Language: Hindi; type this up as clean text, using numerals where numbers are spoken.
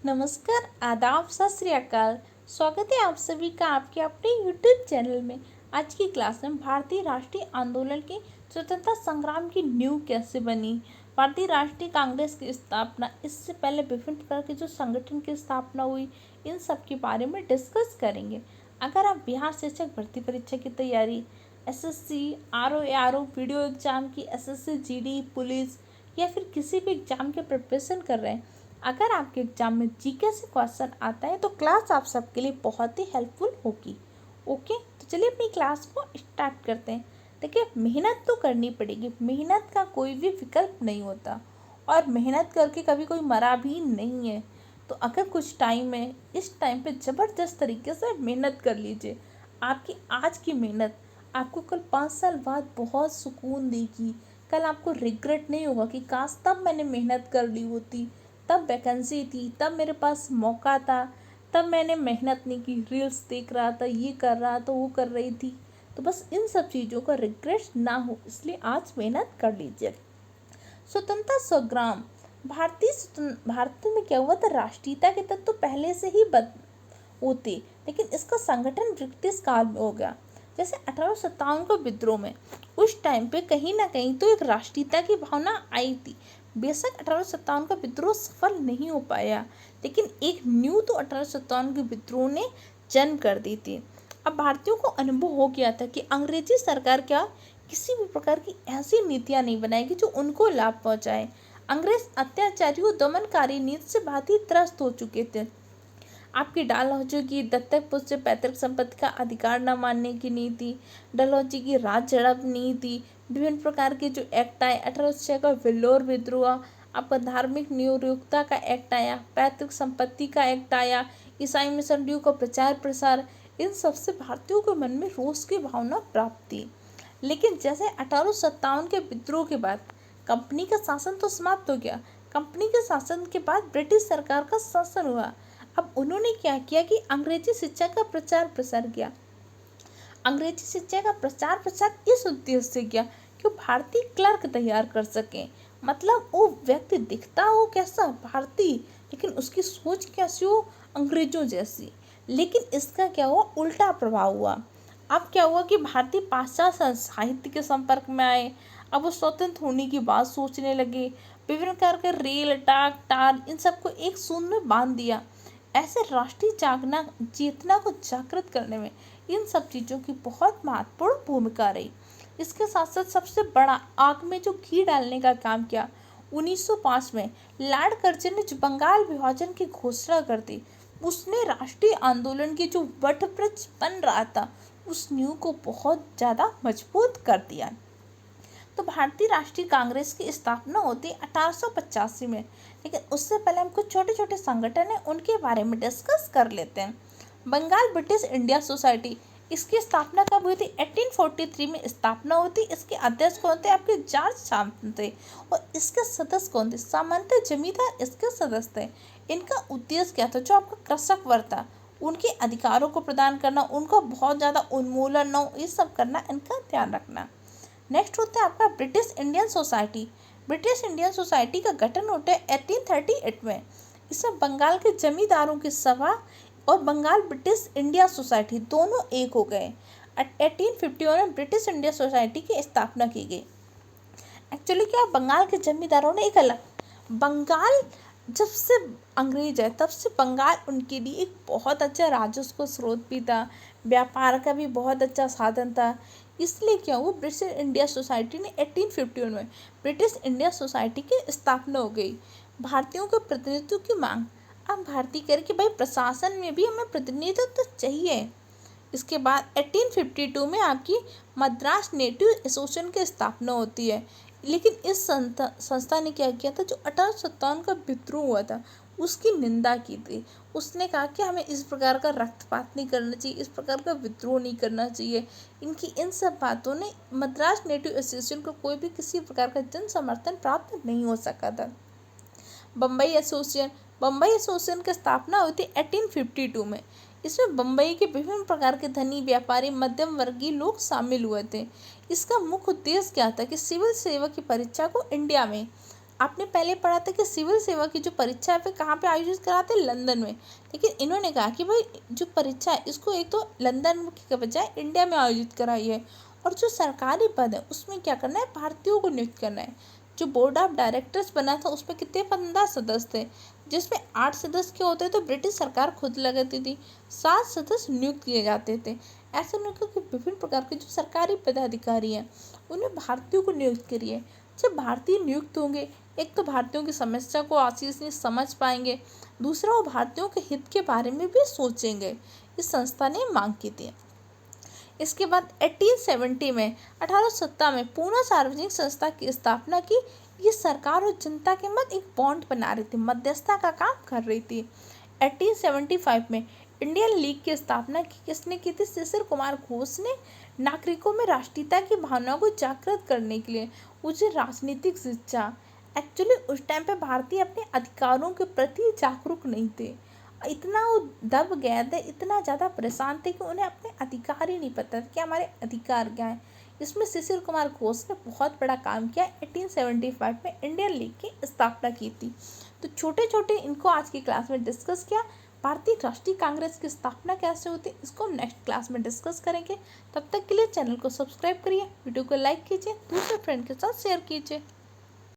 नमस्कार, आदाब, सत श्री अकाल। स्वागत है आप सभी का आपके अपने YouTube चैनल में। आज की क्लास में भारतीय राष्ट्रीय आंदोलन के स्वतंत्रता संग्राम की नींव कैसे बनी, भारतीय राष्ट्रीय कांग्रेस की स्थापना, इससे पहले विभिन्न प्रकार के जो संगठन की स्थापना हुई, इन सब के बारे में डिस्कस करेंगे। अगर आप बिहार शिक्षक भर्ती परीक्षा की तैयारी, SSC, RO वीडियो एग्जाम की, SSC GD पुलिस या फिर किसी भी एग्जाम के प्रिपरेशन कर रहे हैं, अगर आपके एग्जाम में जीके से क्वेश्चन आता है तो क्लास आप सबके लिए बहुत ही हेल्पफुल होगी। ओके, तो चलिए अपनी क्लास को स्टार्ट करते हैं। देखिए, मेहनत तो करनी पड़ेगी, मेहनत का कोई भी विकल्प नहीं होता और मेहनत करके कभी कोई मरा भी नहीं है। तो अगर कुछ टाइम है, इस टाइम पे ज़बरदस्त तरीके से मेहनत कर लीजिए। आपकी आज की मेहनत आपको कल 5 साल बाद बहुत सुकून देगी। कल आपको रिग्रेट नहीं होगा कि काश तब मैंने मेहनत कर ली होती, तब वैकेंसी थी, तब मेरे पास मौका था, तब मैंने मेहनत नहीं की, रील्स देख रहा था, ये कर रहा था, वो कर रही थी। तो बस इन सब चीज़ों का रिग्रेट ना हो, इसलिए आज मेहनत कर लीजिए। स्वतंत्रता संग्राम, भारत में क्या हुआ था, राष्ट्रीयता के तत्व तो पहले से ही होते, लेकिन इसका संगठन ब्रिटिश काल में हो गया। जैसे 1857 का विद्रोह में उस टाइम पे कहीं ना कहीं तो एक राष्ट्रीयता की भावना आई थी। बेशक 1857 का विद्रोह सफल नहीं हो पाया, लेकिन एक न्यू तो 1857 के विद्रोह ने जन्म कर दी थी। अब भारतीयों को अनुभव हो गया था कि अंग्रेजी सरकार क्या किसी भी प्रकार की ऐसी नीतियां नहीं बनाएगी जो उनको लाभ पहुंचाए। अंग्रेज अत्याचारियों दमनकारी नीति से बहुत ही त्रस्त हो चुके थे। आपकी डालहौजी की दत्तक पुत्र से पैतृक संपत्ति का अधिकार न मानने की नीति, डलहौजी की राज झड़प नीति, विभिन्न प्रकार के जो एक्ट आए, 1806 का वेल्लोर विद्रोह, आपका धार्मिक नियोक्ता का एक्ट आया, पैतृक संपत्ति का एक्ट आया, ईसाई मिशनरियों का प्रचार प्रसार, इन सबसे भारतीयों के मन में रोष की भावना प्राप्त थी। लेकिन जैसे 1857 के विद्रोह के बाद कंपनी का शासन तो समाप्त हो गया। कंपनी के शासन के बाद ब्रिटिश सरकार का शासन हुआ। अब उन्होंने क्या किया कि अंग्रेजी शिक्षा का प्रचार प्रसार किया। अंग्रेजी शिक्षा का प्रचार प्रसार इस उद्देश्य से किया कि वो भारतीय क्लर्क तैयार कर सकें। मतलब वो व्यक्ति दिखता हो कैसा, भारतीय, लेकिन उसकी सोच कैसी हो, अंग्रेजों जैसी। लेकिन इसका क्या हुआ, उल्टा प्रभाव हुआ। अब क्या हुआ कि भारतीय पाश्चात्य साहित्य के संपर्क में आए। अब वो स्वतंत्र होने की बात सोचने लगे। विभिन्न प्रकार के रेल, डाक, टार, इन सबको एक सूंद में बांध दिया। ऐसे राष्ट्रीय चेतना को जागृत करने में इन सब चीज़ों की बहुत महत्वपूर्ण भूमिका रही। इसके साथ साथ सबसे बड़ा आग में जो घी डालने का काम किया, 1905 में लॉर्ड कर्जन ने जो बंगाल विभाजन की घोषणा कर दी, उसने राष्ट्रीय आंदोलन की जो वटवृक्ष बन रहा था, उस नींव को बहुत ज़्यादा मजबूत कर दिया। तो भारतीय राष्ट्रीय कांग्रेस की स्थापना होती है 1885 में, लेकिन उससे पहले हम कुछ छोटे छोटे संगठन हैं उनके बारे में डिस्कस कर लेते हैं। बंगाल ब्रिटिश इंडिया सोसाइटी, इसकी स्थापना कब हुई थी, 1843 में स्थापना हुई थी। इसके अध्यक्ष कौन थे, आपके जॉर्ज सामंत थे। और इसके सदस्य कौन थे, सामंत जमींदार इसके सदस्य थे। इनका उद्देश्य क्या था, जो आपका कृषक वर्ग था उनके अधिकारों को प्रदान करना, उनको बहुत ज़्यादा उन्मूलन न हो, ये सब करना, इनका ध्यान रखना। नेक्स्ट होता है आपका British Indian society. British Indian society का गठन होता है 1838 में। इसमें बंगाल के जमींदारों की सभा और बंगाल ब्रिटिश इंडिया सोसाइटी दोनों एक हो गए। 1851 में ब्रिटिश इंडिया सोसाइटी की स्थापना की गई। एक्चुअली क्या, बंगाल के जमींदारों ने एक अलग, बंगाल जब से अंग्रेज है तब से बंगाल उनके लिए एक बहुत अच्छा राजस्व स्रोत भी था, व्यापार का भी बहुत अच्छा साधन था। इसलिए क्या हुआ, ब्रिटिश इंडिया सोसाइटी ने 1851 में ब्रिटिश इंडिया सोसाइटी की स्थापना हो गई। भारतीयों के प्रतिनिधित्व की मांग, अब भारतीय कह रहे कि भाई प्रशासन में भी हमें प्रतिनिधित्व तो चाहिए। इसके बाद 1852 में आपकी मद्रास नेटिव एसोसिएशन की स्थापना होती है। लेकिन इस संस्था ने क्या किया था, जो 1857 का विद्रोह हुआ था उसकी निंदा की थी। उसने कहा कि हमें इस प्रकार का रक्तपात नहीं करना चाहिए, इस प्रकार का विद्रोह नहीं करना चाहिए। इनकी इन सब बातों ने मद्रास नेटिव एसोसिएशन को कोई भी किसी प्रकार का जन समर्थन प्राप्त नहीं हो सका था। बम्बई एसोसिएशन, बम्बई एसोसिएशन की स्थापना हुई थी 1852 में। इसमें बम्बई के विभिन्न प्रकार के धनी, व्यापारी, मध्यम वर्गीय लोग शामिल हुए थे। इसका मुख्य उद्देश्य क्या था कि सिविल सेवा की परीक्षा को इंडिया में आपने पहले पढ़ा था कि सिविल सेवा की जो परीक्षा है वे कहाँ पे आयोजित कराते हैं, लंदन में। लेकिन इन्होंने कहा कि भाई जो परीक्षा है इसको एक तो लंदन के बजाय इंडिया में आयोजित कराई है, और जो सरकारी पद है उसमें क्या करना है, भारतीयों को नियुक्त करना है। जो बोर्ड ऑफ डायरेक्टर्स बना था उसमें कितने 15 सदस्य थे, जिसमें 8 सदस्य के होते तो ब्रिटिश सरकार खुद लगाती थी, 7 सदस्य नियुक्त किए जाते थे। ऐसे नहीं कि विभिन्न प्रकार के जो सरकारी पदाधिकारी हैं उन्हें भारतीयों को नियुक्त करिए। जब भारतीय नियुक्त होंगे, एक तो भारतीयों की समस्या को आसानी से समझ पाएंगे, दूसरा वो भारतीयों के हित के बारे में भी सोचेंगे। इस संस्था ने मांग की थी। इसके बाद 1870 में 1870 में पूना सार्वजनिक संस्था की स्थापना की। ये सरकार और जनता के मध्य एक बॉन्ड बना रही थी, मध्यस्थता का काम कर रही थी। 1875 में इंडियन लीग की स्थापना किसने की थी, शिशिर कुमार घोष ने। नागरिकों में राष्ट्रीयता की भावना को जागृत करने के लिए उसे राजनीतिक शिक्षा। एक्चुअली उस टाइम पे भारतीय अपने अधिकारों के प्रति जागरूक नहीं थे, इतना वो दब गए थे, इतना ज़्यादा परेशान थे कि उन्हें अपने अधिकार ही नहीं पता था कि हमारे अधिकार क्या हैं। इसमें शिशिर कुमार घोष ने बहुत बड़ा काम किया। 1875 में इंडियन लीग की स्थापना की थी। तो छोटे छोटे इनको आज की क्लास में डिस्कस किया। भारतीय राष्ट्रीय कांग्रेस की स्थापना कैसे होती है इसको हम नेक्स्ट क्लास में डिस्कस करेंगे। तब तक के लिए चैनल को सब्सक्राइब करिए, वीडियो को लाइक कीजिए, दूसरे फ्रेंड के साथ शेयर कीजिए।